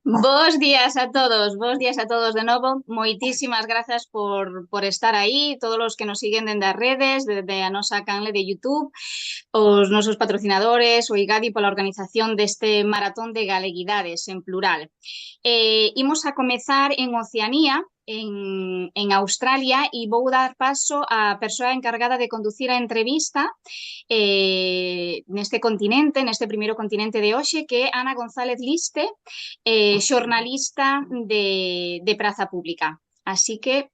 Bos días a todos de novo. Moitísimas grazas por estar aí, todos os que nos siguen dende as redes, desde a nosa canle de YouTube, os nosos patrocinadores, o IGADI pola organización deste maratón de galeguidades en plural. Imos a comezar en Oceanía, en Australia, e vou dar paso á persoa encargada de conducir a entrevista neste continente, neste primeiro continente de hoxe, que é Ana González Liste, xornalista de Praza Pública. Así que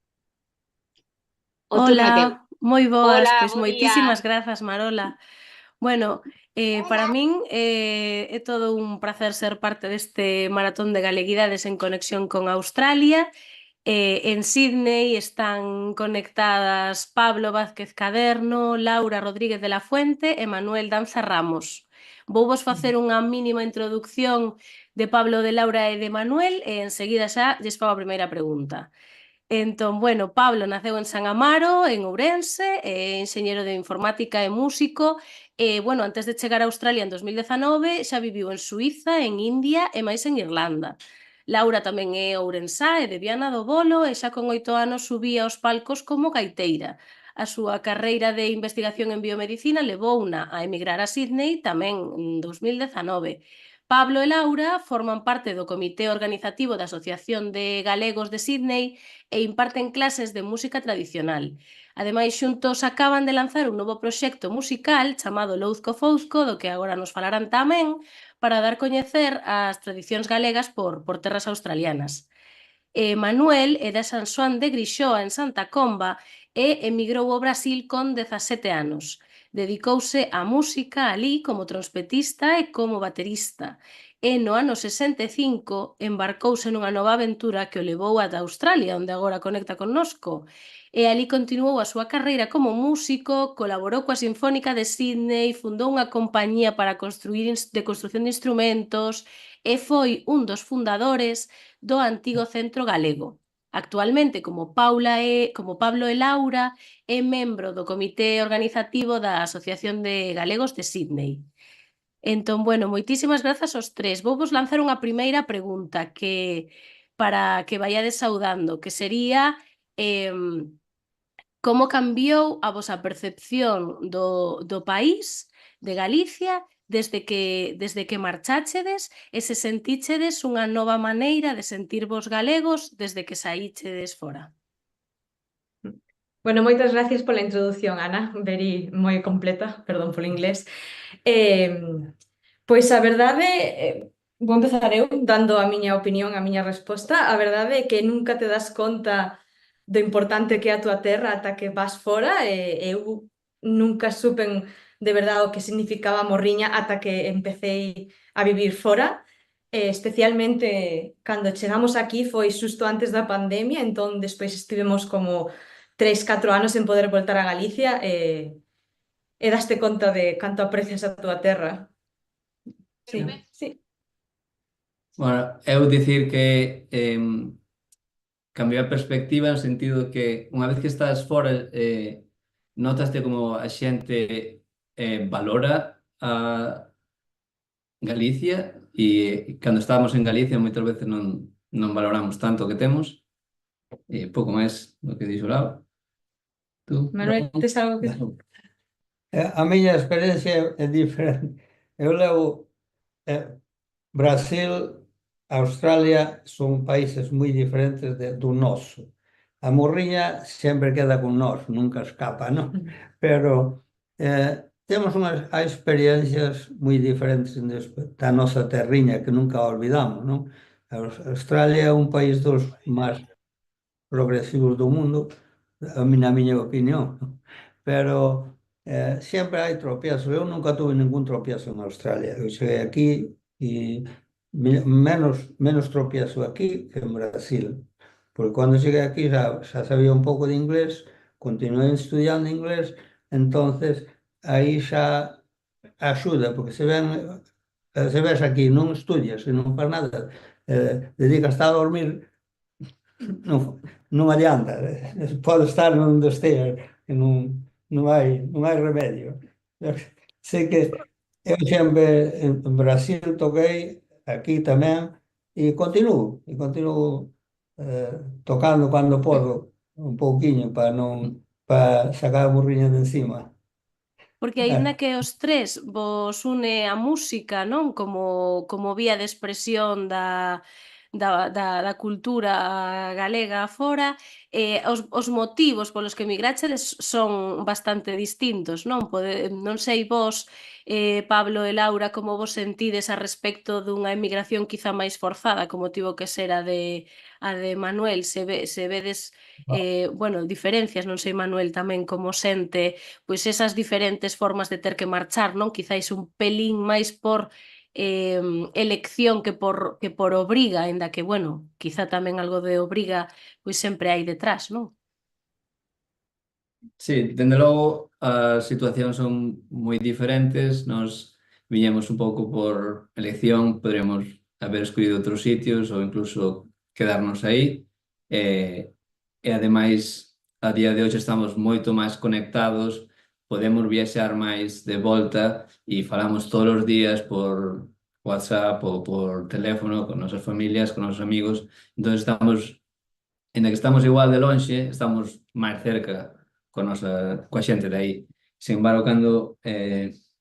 o turno é teu. Hola, moi boas, Hola, pois bo día. moitísimas grazas, Marola. Bueno, para min é todo un pracer ser parte deste maratón de galeguidades en conexión con Australia. En Sydney están conectadas Pablo Vázquez Caderno, Laura Rodríguez de la Fuente e Manuel Danza Ramos. Vouvos facer unha mínima introducción de Pablo, de Laura e de Manuel e enseguida xa lles fago a primeira pregunta. Entón, bueno, Pablo naceu en San Amaro, en Ourense, é enxeñero de informática e músico, e, bueno, antes de chegar a Australia en 2019 xa viviu en Suíza, en India e máis en Irlanda. Laura tamén é ourensá e de Viana do Bolo e xa con 8 anos subía aos palcos como gaiteira. A súa carreira de investigación en biomedicina levouna a emigrar a Sydney tamén en 2019. Pablo e Laura forman parte do comité organizativo da Asociación de Galegos de Sydney e imparten clases de música tradicional. Ademais, xuntos acaban de lanzar un novo proxecto musical chamado Louzco Fouzco, do que agora nos falarán tamén, para dar coñecer as tradicións galegas por terras australianas. Manuel é de San Xoán de Grixoa, en Santa Comba, e emigrou ao Brasil con 17 anos. Dedicouse á música alí como trompetista e como baterista. E no ano 65 embarcouse nunha nova aventura que o levou ata Australia, onde agora conecta connosco. E alí continuou a súa carreira como músico, colaborou coa Sinfónica de Sydney, fundou unha compañía para de construción de instrumentos e foi un dos fundadores do antigo Centro Galego. Actualmente, como Pablo e Laura, é membro do comité organizativo da Asociación de Galegos de Sydney. Entón, bueno, moitísimas grazas aos tres. Vou vos lanzar unha primeira pregunta para que vaiades saudando, que sería como cambiou a vosa percepción do país, de Galicia, desde que marcháchedes e se sentíchedes unha nova maneira de sentirvos galegos desde que saíchedes fora. Bueno, moitas gracias pola introdución, Ana, very moi completa, perdón polo inglés. Pois a verdade, vou empezar eu dando a miña opinión, a miña resposta. A verdade é que nunca te das conta do importante que é a túa terra ata que vas fora, e eu nunca supen de verdade o que significaba Morriña ata que empecé a vivir fora. Especialmente cando chegamos aquí foi xusto antes da pandemia, entón despois estivemos como 3-4 anos en poder voltar a Galicia e daste conta de canto aprecias a túa terra. Sí, sí. Bueno, eu dicir que cambiou a perspectiva no sentido de que unha vez que estás fora notaste como a xente valora a Galicia e cando estábamos en Galicia moitas veces non valoramos tanto o que temos e pouco máis do que dixo Laura. Tú? Manuel, tes algo que... A miña experiencia é diferente. Eu levo Brasil, Australia son países moi diferentes do noso. A Morriña sempre queda con nós, nunca escapa, non? Pero temos unhas experiencias moi diferentes da nosa terriña que nunca olvidamos, non? Australia é un país dos máis progresivos do mundo, na miña opinión, non? Pero sempre hai tropiezos. Eu nunca tuve ningún tropiezo en Australia. Eu cheguei aquí e menos tropiezo aquí que en Brasil. Porque cando cheguei aquí xa sabía un pouco de inglés, continuei estudiando inglés, entonces aí xa axuda, porque se ves aquí, non estudias e non faz nada, dedicas a dormir, non adianta, pode estar onde estea, que non hai remedio. Sei que eu sempre en Brasil toquei, aquí tamén, continuo tocando cando podo un pouquiño para sacar a burriña de encima. Porque aínda que os tres vos une a música, non? Como vía de expresión da cultura galega fora, os motivos polos que emigrachedes son bastante distintos, non? Non sei vos, Pablo e Laura, como vos sentides a respecto dunha emigración quizá máis forzada, como tivo que ser a de Manuel, se vedes, bueno, diferencias, non sei Manuel tamén como sente pois esas diferentes formas de ter que marchar, non? Quizáis un pelín máis por elección que por obriga, aínda que, bueno, quizá tamén algo de obriga pois sempre hai detrás, non? Sí, dende logo as situacións son moi diferentes, nos viñemos un pouco por elección, poderíamos haber escollido outros sitios ou incluso quedarnos aí, e ademais a día de hoxe estamos moito máis conectados, podemos viaxar máis de volta e falamos todos os días por WhatsApp ou por teléfono con nosas familias, con nosos amigos, entón estamos, ainda que estamos igual de lonxe, estamos máis cerca coa xente de aí. Sin embargo, cando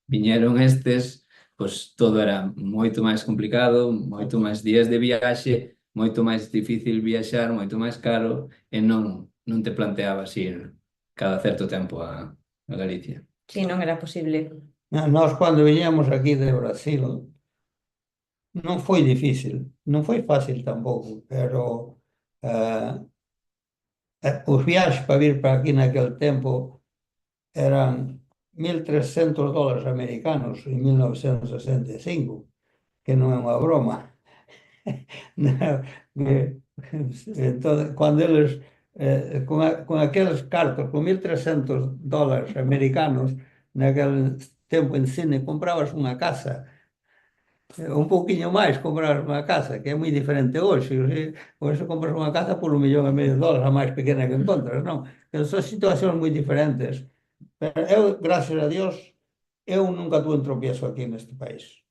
viñeron estes, pois todo era moito máis complicado, moito máis días de viaxe, moito máis difícil viaxar, moito máis caro, e non te planteabas ir cada certo tempo a Galicia. Sí, non era posible. Nós, cando viñamos aquí de Brasil, non foi difícil, non foi fácil tampouco, pero eh, os viaxes para vir para aquí naquel tempo eran $1.300 americanos en 1965, que non é unha broma. Entón, cando eles, con aqueles cartos, con $1.300 americanos, naquele tempo en cine, comprabas unha casa. Un pouquiño máis comprar unha casa, que é moi diferente hoxe. Hoxe compras unha casa por $1,500,000, a máis pequena que encontras, non? Son situacións moi diferentes. Pero eu, gracias a Dios, eu nunca tuve un tropiezo aquí neste país.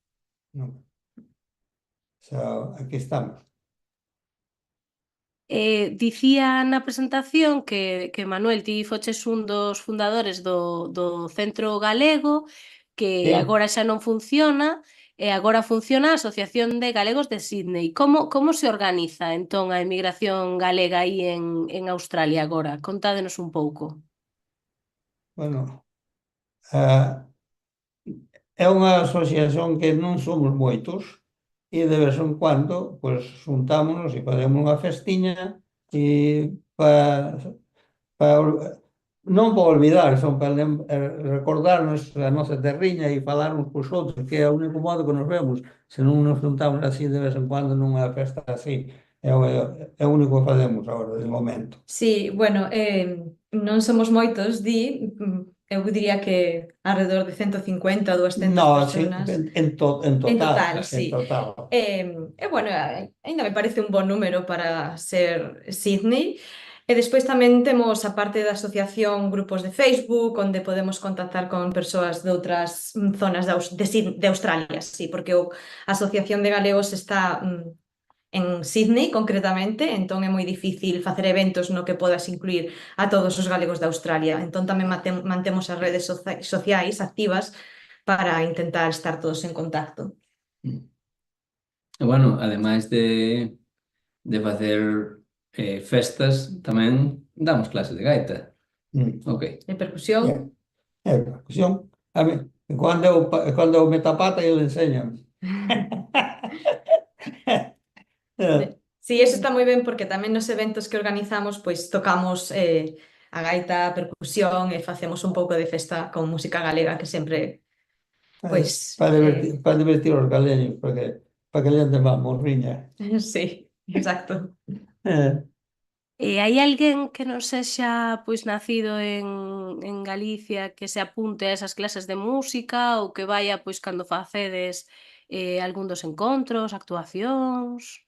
Nunca. O sea, aquí estamos. Dicía na presentación que Manuel, ti foches un dos fundadores do Centro Galego, que Sí. agora xa non funciona, e agora funciona a Asociación de Galegos de Sydney. Como se organiza entón a emigración galega aí en Australia agora? Contádenos un pouco. Bueno, é unha asociación que non somos moitos e de vez en cuando pois xuntámonos e facemos unha festiña e non para olvidar, son para recordarnos a nosa terriña e falarnos cos outros, que é o único modo que nos vemos. Se non nos juntamos así de vez en cuando nunha festa así, é o único que facemos agora, de momento. Sí, bueno, non somos moitos, eu diría que alrededor de 150 ou 200 No, sí, personas. en total, sí. en total. Bueno, aínda me parece un bon número para ser Sydney. E despois tamén temos, a parte da asociación, grupos de Facebook, onde podemos contactar con persoas de outras zonas de Australia, sí, porque a Asociación de Galegos está en Sydney, concretamente, entón é moi difícil facer eventos no que podas incluir a todos os galegos de Australia. Entón tamén mantemos as redes sociais activas para intentar estar todos en contacto. E bueno, ademais de facer festas, tamén damos clases de gaita. Ok. E percusión. Percusión. A mí, cando eu meta a pata, eu le enseño. Sí, eso está moi ben porque tamén nos eventos que organizamos pois tocamos a gaita, a percusión e facemos un pouco de festa con música galega que sempre pois para divertir os galeños, para que le ande má morriña. Sí, exacto. E hai alguén que non sexa pois nacido en Galicia que se apunte a esas clases de música ou que vaya pois cando facedes algún dos encontros, actuacións?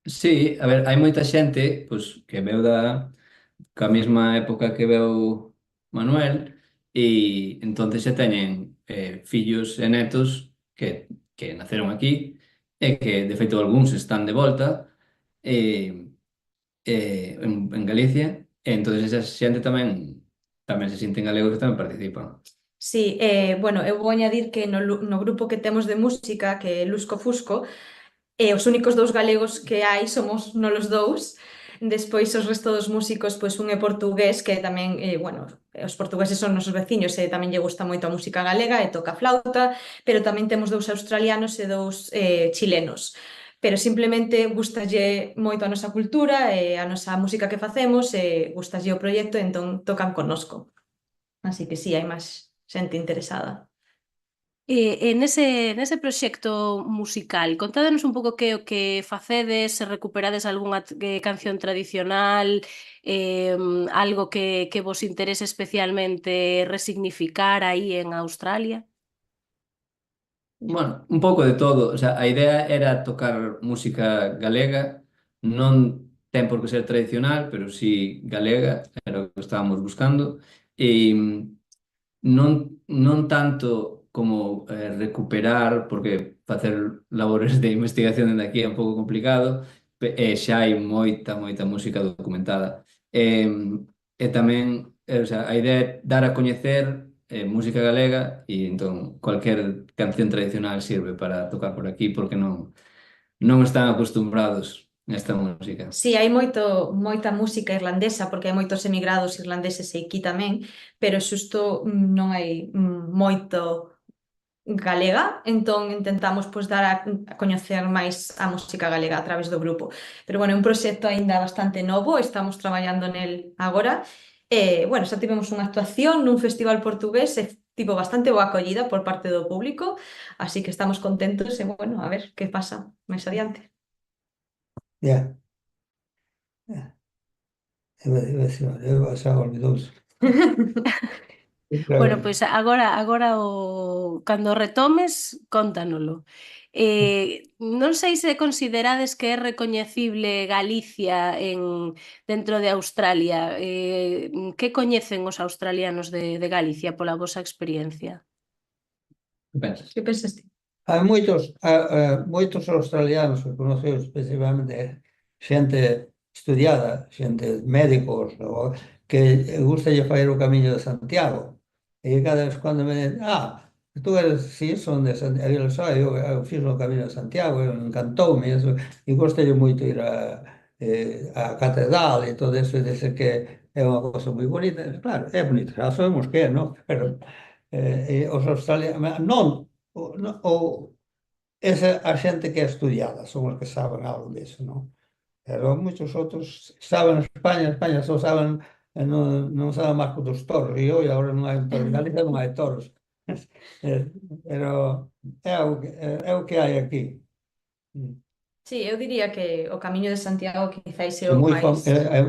Sí, a ver, hai moita xente pois, que veu coa mesma época que veu Manuel e entonces xa teñen fillos e netos que naceron aquí e que, de feito, algúns están de volta eh, en Galicia, e entón esa xente tamén se sinten galegos e tamén participan. Sí, bueno, eu vou añadir que no grupo que temos de música, que é Lusco Fusco, os únicos dous galegos que hai somos nolos dous. Despois os resto dos músicos, pois un é portugués, que tamén, bueno, os portugueses son nosos veciños e tamén lle gusta moito a música galega e toca flauta, pero tamén temos dous australianos e dous chilenos. Pero simplemente gustalle moito a nosa cultura e a nosa música que facemos e gustalle o proxecto e entón tocan connosco. Así que sí, hai máis xente interesada. E nese proxecto musical, contádenos un pouco que é o que facedes, se recuperades algunha canción tradicional, algo que vos interese especialmente resignificar aí en Australia? Bueno, un pouco de todo. O sea, a idea era tocar música galega, non ten por que ser tradicional, pero sí galega, era o que estábamos buscando. E non tanto como recuperar, porque facer labores de investigación dende aquí é un pouco complicado, xa hai moita música documentada. E tamén, o sea, a idea é dar a coñecer música galega e entón cualquier canción tradicional sirve para tocar por aquí porque non están acostumbrados a esta música. Sí, hai moita música irlandesa, porque hai moitos emigrados irlandeses e aquí tamén, pero xusto non hai moito galega, entón intentamos pois dar a coñecer máis a música galega a través do grupo. Pero bueno, é un proxecto aínda bastante novo, estamos traballando nel agora. E, bueno, xa tivemos unha actuación nun festival portugués e tivo bastante boa acollida por parte do público, así que estamos contentos e, bueno, a ver que pasa máis adiante. Yeah. Xa olvidouse. Bueno, pois agora cando retomes, cóntanolo. Non sei se considerades que é recoñecible Galicia dentro de Australia. Que coñecen os australianos de Galicia pola vosa experiencia? Que pensas? Que pensas ti? Hai moitos australianos que conoceu especialmente xente estudiada, xente médicos, que gustalle facer o Camiño de Santiago. E cada vez cando me den, tú eres, si, son de Santiago, eu fiz o Camiño de Santiago, encantoume, e gostalle moito ir a catedral e todo eso, e dice que é unha cosa moi bonita. Claro, é bonita, xa sabemos que é, non? Pero os australianos, non, esa a xente que é estudiada son os que saben algo disso, non? Pero moitos outros saben España só saben, non saben máis que dos toros, e hoxe agora non hai toros, en Galicia non hai toros. Pero é o que hai aquí. Sí, eu diría que o Camiño de Santiago quizáis é É o moi, máis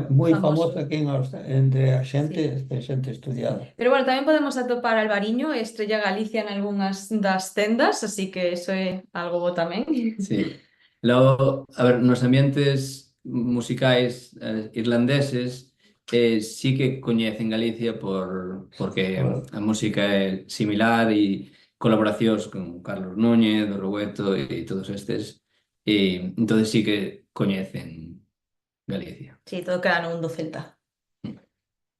moi famoso. famoso aquí entre a xente, Sí. xente estudiada. Pero bueno, tamén podemos atopar Albariño e Estrella Galicia en algunhas das tendas, así que eso é algo bo tamén. Sí. Logo, a ver, nos ambientes musicais irlandeses sí que coñecen Galicia porque a música é similar e colaboracións con Carlos Núñez, do Rogueto e todos estes. E entonces sí que coñecen Galicia. Sí, todo queda no mundo celta.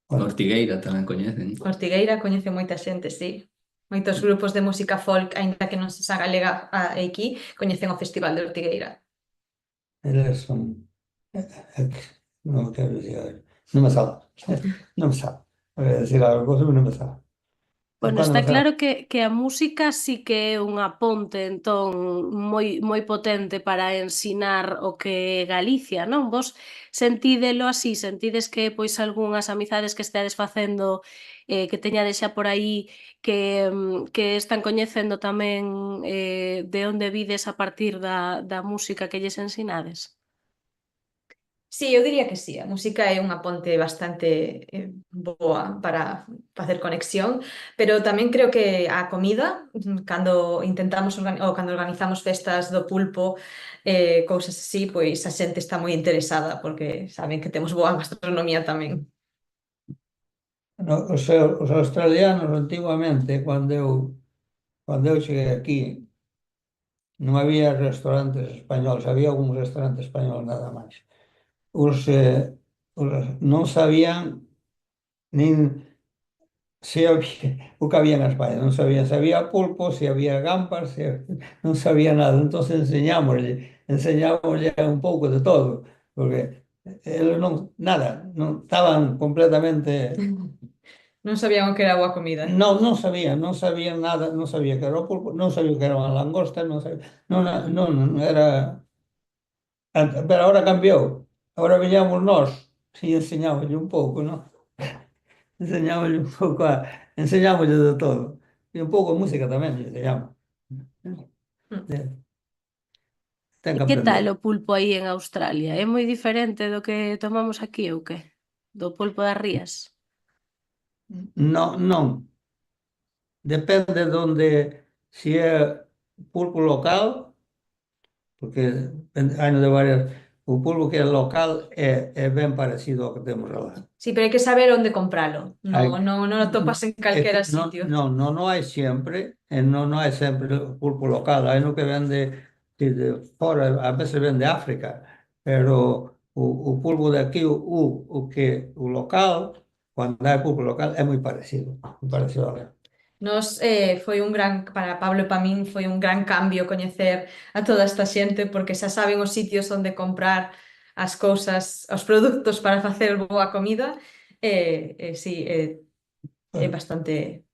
Ortigueira tamén coñecen. Ortigueira coñece moita xente, sí. Moitos grupos de música folk, aínda que non se xa galega aquí, coñecen o Festival de Ortigueira. Eles son... Non quero dicir... Non me sabe. Non me sabe. Voy a decir algo, pero non me sabe. Bueno, Cando está me sabe. claro que a música sí que é unha ponte entón moi potente para ensinar o que é Galicia, non? Vos sentídelo así, sentides que pois algunhas amizades que esteades facendo que teñades xa por aí que están coñecendo tamén de onde vides a partir da música que lles ensinades? Sí, eu diría que sí. A música é unha ponte bastante boa para facer conexión, pero tamén creo que a comida, cando intentamos ou cando organizamos festas do pulpo, cousas así, pois a xente está moi interesada porque saben que temos boa gastronomía tamén. Os australianos, antiguamente, cando eu cheguei aquí, non había restaurantes españoles, había algún restaurante español nada máis. Os non sabían nin se había, o que había en España, non sabían se había pulpo, se había gambas, non sabía nada. Entón enseñámoslle un pouco de todo, porque eles non, nada, non estaban completamente. Non sabían o que era boa comida. Non sabían nada, non sabía que era o pulpo, non sabía que era unha langosta, non era. Pero ahora cambiou. Ahora viñamos nós e enseñámoslle un pouco, non? Enseñámoslle un pouco enseñámoslle de todo. E un pouco de música tamén lle enseñamos. Ten E que que tal aprender. o pulpo aí en Australia? É moi diferente do que tomamos aquí ou que? Do pulpo das rías? Non. Depende de onde, se é pulpo local, porque hai de varias. O pulpo que é local é ben parecido ao que temos lá. Sí, pero hai que saber onde compralo. Hai, Non o topas en é que calquera sitio. non hai sempre, e non hai sempre o pulpo local, hai no que vende de fora, a veces vende de África, pero o pulpo de aquí, o local, cando hai pulpo local, é moi parecido a ver. Foi un gran, para Pablo e para min, foi un gran cambio coñecer a toda esta xente porque xa saben os sitios onde comprar as cousas, os produtos para facer boa comida. Sí, é bastante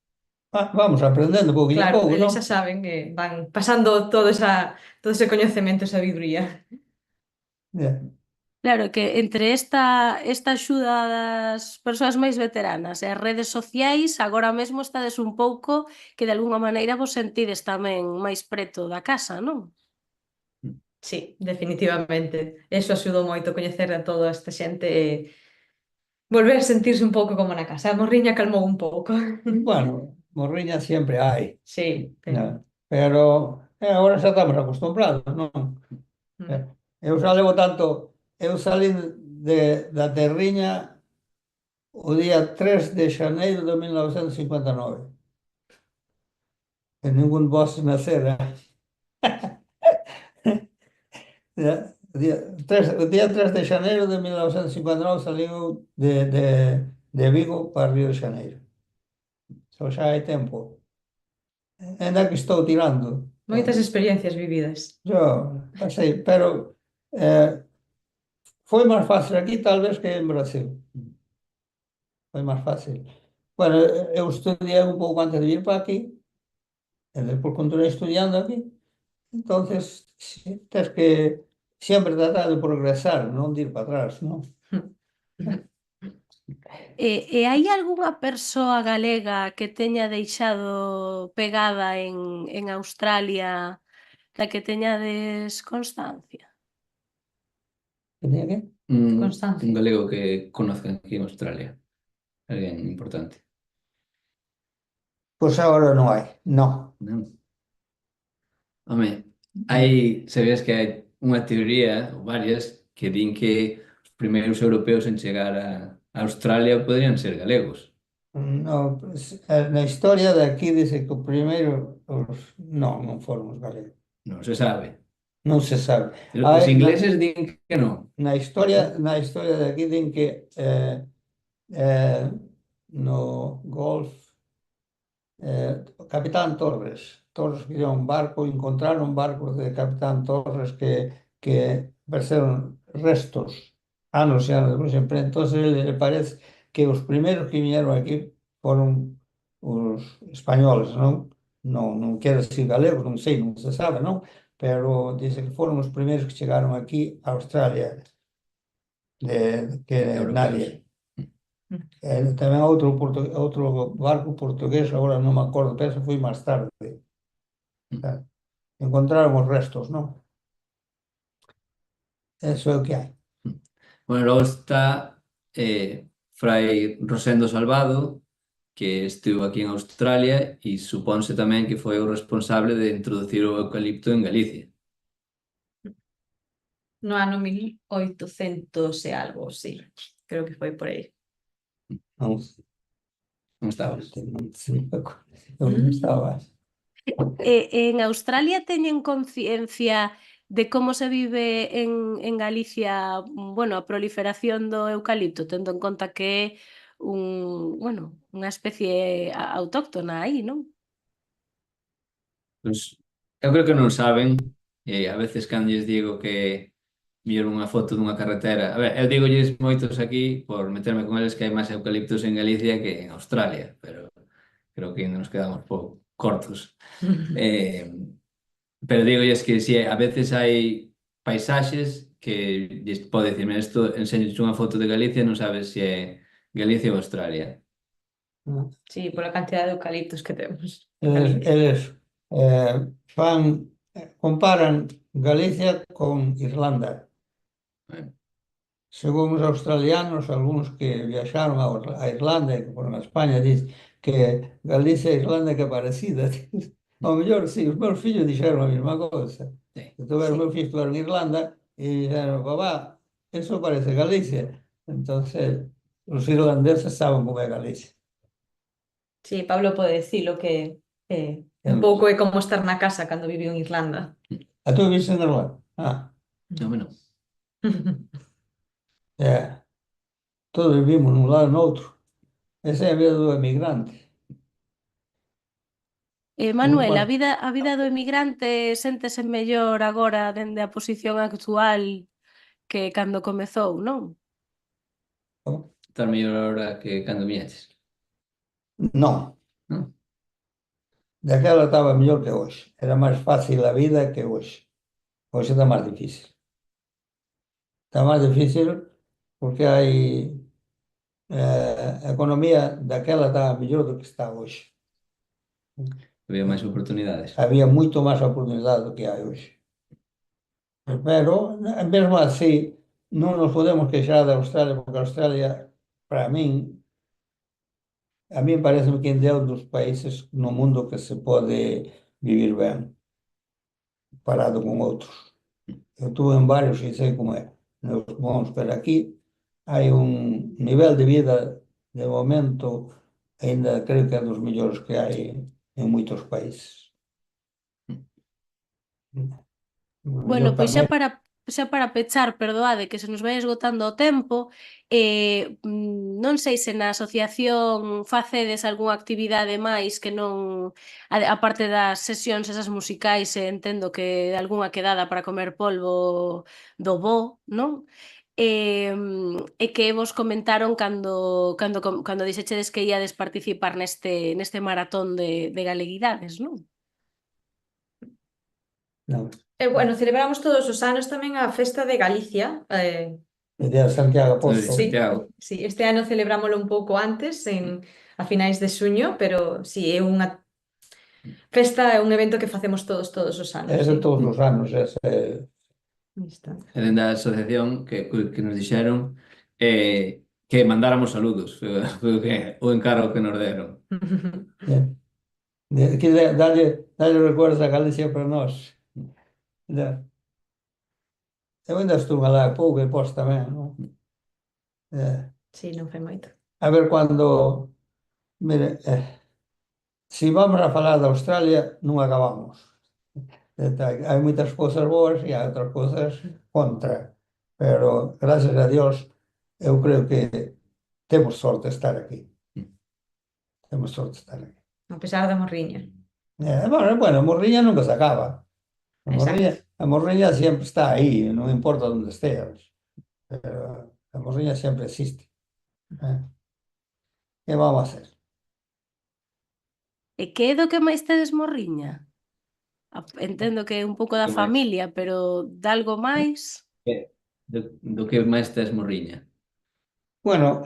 Vamos aprendendo pouquinho a claro, pouco, eles non? xa saben que van pasando todo ese coñecemento e sabiduría. Claro que entre esta axuda das persoas máis veteranas e as redes sociais, agora mesmo estades un pouco que de algunha maneira vos sentides tamén máis preto da casa, non? Sí, definitivamente. Eso axudou moito coñecer a toda esta xente e volver a sentirse un pouco como na casa. A morriña calmou un pouco. Bueno, morriña sempre hai, Sí, pero agora xa estamos acostumbrados, non? Eu xa levo tanto, eu salín da terriña o día 3 de xaneiro de 1959. E ningún vos nacera. O día 3 de xaneiro de 1959 saliu de Vigo para Río de Xaneiro. Só xa hai tempo. Ainda que estou tirando. moitas experiencias vividas. Yo, pasei, pero foi máis fácil aquí tal vez que en Brasil. Foi máis fácil. Bueno, eu estudiei un pouco antes de vir para aquí, e despois continuei estudiando aquí. Entonces, tens que sempre tratar de progresar, non de ir para atrás, non? E hai algunha persoa galega que teña deixado pegada en Australia da que teñades constancia? Tenía que? Constancia. Un galego que conozcan aquí en Australia. Alguén importante. Pois agora non hai, non. Non. Home, sabías que hai unha teoría, ou varias, que din que os primeiros europeos en chegar a Australia poderían ser galegos. No, pues, na historia de aquí dice que o primeiro non foron os galegos. Non se sabe. Non se sabe. Os ingleses din que non. Na historia de aquí din que no Golf Capitán Torres criou un barco, encontraron barcos de Capitán Torres que verseron restos anos e anos depois sempre. Entonces ele parece que os primeiros que viñeron aquí foron os españoles, non? Non quero decir galegos, non sei, non se sabe, non? Pero dice que foron os primeiros que chegaron aquí a Australia, que nadie. Tamén outro barco portugués, agora non me acordo, pero ese foi máis tarde. Encontraron os restos, non? Eso é o que hai. Bueno, logo está Frai Rosendo Salvado, que estivo aquí en Australia e supónse tamén que foi o responsable de introducir o eucalipto en Galicia. No ano 1800 e algo, sí. Creo que foi por aí. Non Non estabas. sei, eu non estaba. En Australia teñen conciencia de como se vive en Galicia, bueno, a proliferación do eucalipto, tendo en conta que é unha especie autóctona aí, non? Pois, eu creo que non saben, e a veces cando lles digo que viron unha foto dunha carretera, a ver, eu digolles moitos aquí por meterme con eles que hai máis eucaliptos en Galicia que en Australia, pero creo que ainda nos quedamos cortos. Eh, pero dígolles que si a veces hai paisaxes que lles pode dicir, "Mira, isto enseño unha foto de Galicia e non sabes se é Galicia ou Australia." Sí, pola cantidad de eucaliptos que temos. Eles comparan Galicia con Irlanda. Eh, Según os australianos, algúns que viaxaron a Irlanda e que foron a España, dicen que Galicia e Irlanda que é parecida. Ao mellor, sí, os meus fillos dixeron a mesma cousa. Sí. Os meus fillos estuveron en Irlanda e dixeron, papá, eso parece Galicia. Entonces, os irlandeses saben como é Galicia. Sí, Pablo pode dicilo que un pouco é como estar na casa cando viviu en Irlanda. A tú viste en Irlanda? Ah, No, bueno. todos vivimos nun lado e noutro. Esa é a vida do emigrante. Manuel, Bueno. a vida do emigrante séntese mellor agora dende a posición actual que cando comezou, non? Estar mellor ahora que cando viñeches. Non, Non? daquela estaba mellor que hoxe. Era máis fácil a vida que hoxe. Hoxe está máis difícil. Está máis difícil porque hai a economía daquela estaba mellor do que está hoxe. Había máis oportunidades. Había moito máis oportunidade do que hai hoxe. Pero, mesmo así, non nos podemos queixar de Australia, porque Australia, para min, a mí parece que é un dos países no mundo que se pode vivir ben, parado con outros. Eu estuve en varios e sei como é. Vamos, pero aquí hai un nivel de vida, de momento, ainda creo que é dos mellores que hai en moitos países. Bueno, pois xa para pechar, perdoade que se nos vai esgotando o tempo, non sei se na asociación facedes algunha actividade máis que non, a parte das sesións esas musicais, entendo que algunha quedada para comer polvo do bo, non? E que vos comentaron cando dixechedes que iades participar neste maratón de galeguidades, non? Non. Bueno, celebramos todos os anos tamén a Festa de Galicia. De Santiago Apóstol. Sí, Santiago. sí, este ano celebrámoslo un pouco antes, a finais de xuño, pero sí, é unha festa, é un evento que facemos todos os anos. É de Sí. todos os anos, ese Aí está. E dende a asociación que nos dixeron que mandáramos saludos. Foi o encargo que nos deron. que dalle recuerdos a Galicia para nós. Eu ainda estuve lá pouco e pos tamén, non? Sí, non foi moito. A ver cando... Mire, se vamos a falar de Australia, non acabamos. Hai moitas cousas boas e hai outras cousas contra. Pero, gracias a Dios, eu creo que temos sorte de estar aquí. Temos sorte de estar aquí. A pesar da morriña. Bueno, a morriña nunca se acaba. Exacto. A morriña sempre está aí, non importa onde esteas. Pero a morriña sempre existe. Que vamos a hacer? E que é do que máis tedes morriña? Entendo que é un pouco da Que máis? familia, pero de algo máis? Do que máis tes morriña? Bueno,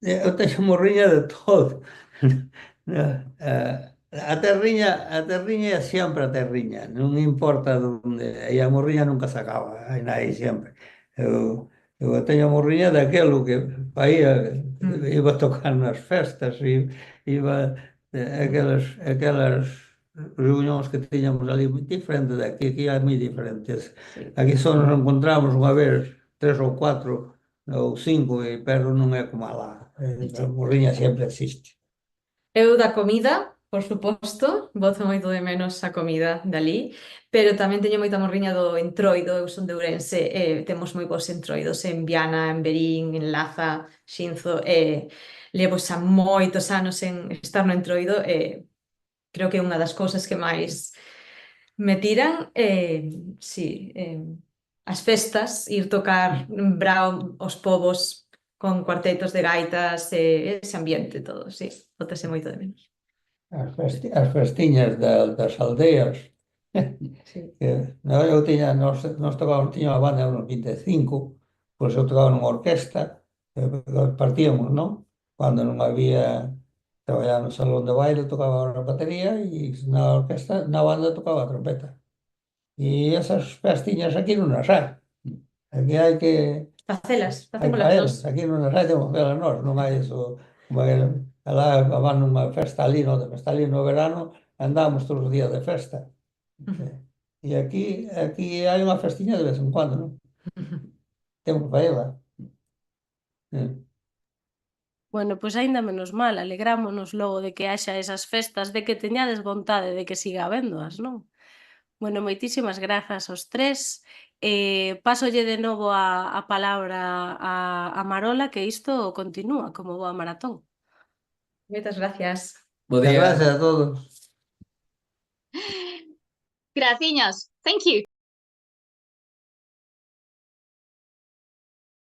eu teño morriña de todo. A terriña é sempre a terriña, non importa onde, e a morriña nunca se acaba, hai aí sempre. Eu teño morriña daquelo que iba a tocar nas festas, iba aquelas reunións que tiñamos ali moi diferente daqui, aquí é moi diferentes. Aquí só nos encontramos unha vez 3 ou 4 ou 5, pero non é como alá. A morriña sempre existe. Eu da comida, por suposto, boto moito de menos a comida dali, pero tamén teño moita morriña do Entroido, eu son de Ourense, temos moi bons entroidos en Viana, en Verín, en Laza, Xinzo, levo xa moitos anos en estar no Entroido, creo que é unha das cousas que máis me tiran, sí, as festas, ir tocar brao aos povos con cuartetos de gaitas, ese ambiente todo, sí, bótase moito de menos. As festiñas das aldeas. Sí. Eu nós tocábamos, tiña unha banda nos 25, pois eu tocaba nunha orquesta, partíamos, non? Cando non había, traballaba no salón de baile, tocaba a batería e na orquesta, na banda tocaba a trompeta. E esas festiñas aquí non as hai. Aquí hai que Facelas, hai que facémolas nós. faelas, aquí non as hai, temos que faelas nós, non hai eso, como que alá van nunha festa ali, no no verano, andábamos todos os días de festa. E aquí hai unha festiña de vez en cuando, non? Temos que faela. Bueno, pois aínda menos mal, alegrámonos logo de que haxa esas festas, de que teñades vontade de que siga habéndoas, non? Bueno, moitísimas grazas aos tres. Pásolle de novo a palabra a Marola, que isto continúa como boa maratón. Moitas gracias. Bo Muchas día. gracias a todos. Graciñas. Thank you.